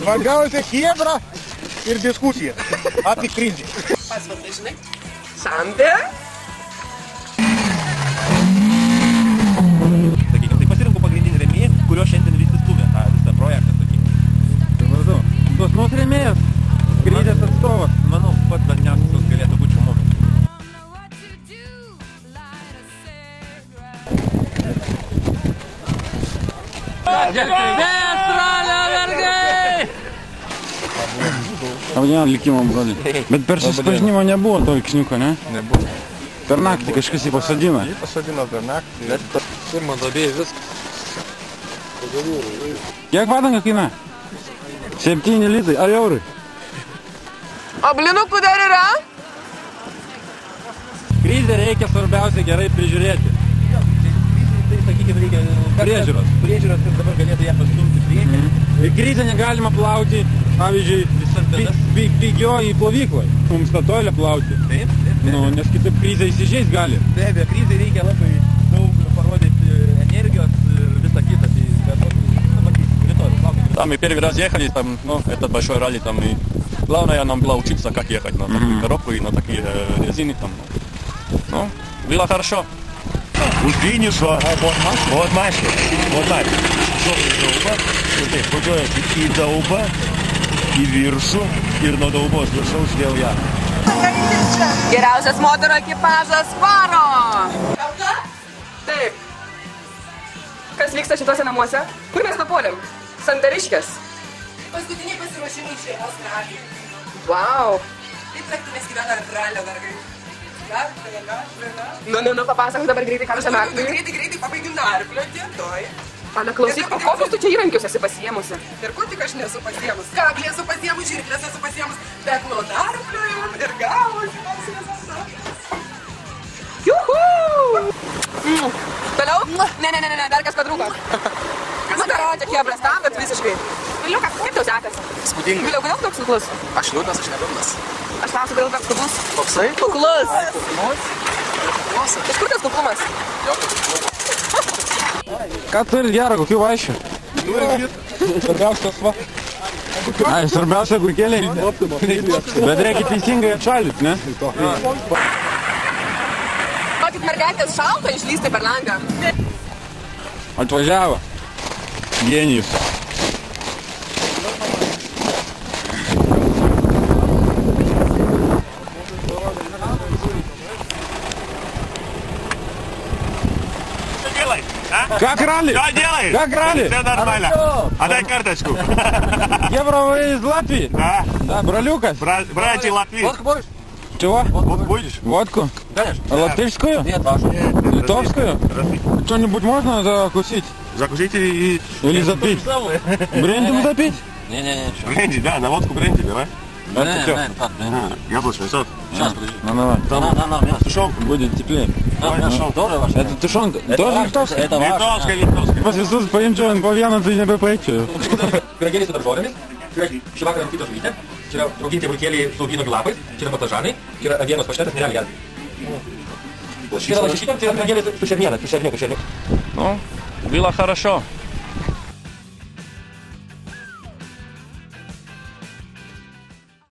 Svarbiausia chebra ir diskusija apie krizį. Pasvartai, žinai? Sandė? Sakykime, tai pasirinkau pagrindinį rėmėją, kurio šiandien visi stūmė tą visą projektą, sakykime. Supratau. Tos mūsų rėmėjas, krizės atstovas. Manau, pats dažniausias galėtų būti šumu. Apgyveno likimo broliai. Bet per susipažinimą nebuvo to vikšniuko, ne? Nebuvo. Per naktį kažkas jį pasodino. Jį pasodino per naktį. Bet pirmą dobėjai viskas. Kiek padanga kaina? 7 litai, ar eurai? O blinukų dar yra? Krizę reikia svarbiausia gerai prižiūrėti. Tai, sakykime, reikia Priežiūros. Priežiūros ir dabar galėtų ją pastumti priekį. Ir krizę negalima plauti, pavyzdžiui, pigioj plovykloj. Mums statoilę plauti. Taip. Nu, nes kitaip krizę įsižeist gali. Be abejo, krizai reikia labai daug parodyti energijos ir visą kitą. Там и первый раз ехали, там, ну, этот большой ралли, там, и главное нам было учиться, как ехать на такую коробку и на такие резины, там. Ну, было хорошо. У финиша, вот Маша, вот так, и dauba, į viršų, ir nuo daubos viršaus vėl ją. Geriausias moterų ekipažas varo! Taip. Kas vyksta šituose namuose? Kur mes papuolėm? Santariškės. Paskutiniai pasiruošimai šeimos raliui. Vau. Taip naktimis gyvena ralio vergai. Nu, papasakok dabar greitai, ką čia naktį. Greitai pabaigim narplioti, toj. Ana, klausyk, o kokius tu čia įrankius esi pasiemusi? Ir ko tik aš nesu pasiemus? Kablį esu pasiemus, žirklės esu pasiemus, bet nuo narpliojom ir gavosi mums visas. Juhu! Toliau? Ne, dar kas patrūko. Nu, tai čia kiebras tam, bet visiškai. Viliukas, kaip tau sekasi? Spūdingai. Viliau, kodėl toks kuklus? Aš liūdnas, aš neliūdnas. Aš klausiu, kodėl toks kuklus? Koksai? Kuklus! Kuklus? Iš kur tas kuklumas? Jokio kuklumo. Ką turit gerą, kokių vaišių? Svarbiausias va. Ai, svarbiausia gurkeliai. Bet reikia teisingai atšaldyt, ne? Kokit mergaitės šalto išlysti per langą. Atvažiavo. Genijus. Как ралли? Что делаешь? Как ралли? Все нормально. Отдай карточку. Евро вы из Латвии? Да. Да, Бралюкас. Братья Латвии. Водку будешь? Чего? Водку будешь? Водку? Конечно. Латышскую? Нет, вашу. Литовскую? Что-нибудь можно закусить? Закусите и... Или запить? Брендем запить? Не-не-не, что? Бренди, да, на водку бренди, давай. Не-не-не, Яблочный сок. Сейчас, подожди. Ну давай. На, мясо. Тушенку. Будет теплее. Мясо. Тоже ваше? Это тушенка. Тоже литовская? Это ваше. Литовская. Pas visus paimčiau ant po vieną, tai nebepaičiau. Pyragėliai su daržovėmis, šį vakarą kitos žuvytė, čia yra rauginti burkėliai su vynuogių lapais, čia yra batažanai, čia yra avienos paštetas, nerealiai gerai. Čia yra lašišytė, čia yra pyragėliai su šerniena, Ну, было хорошо.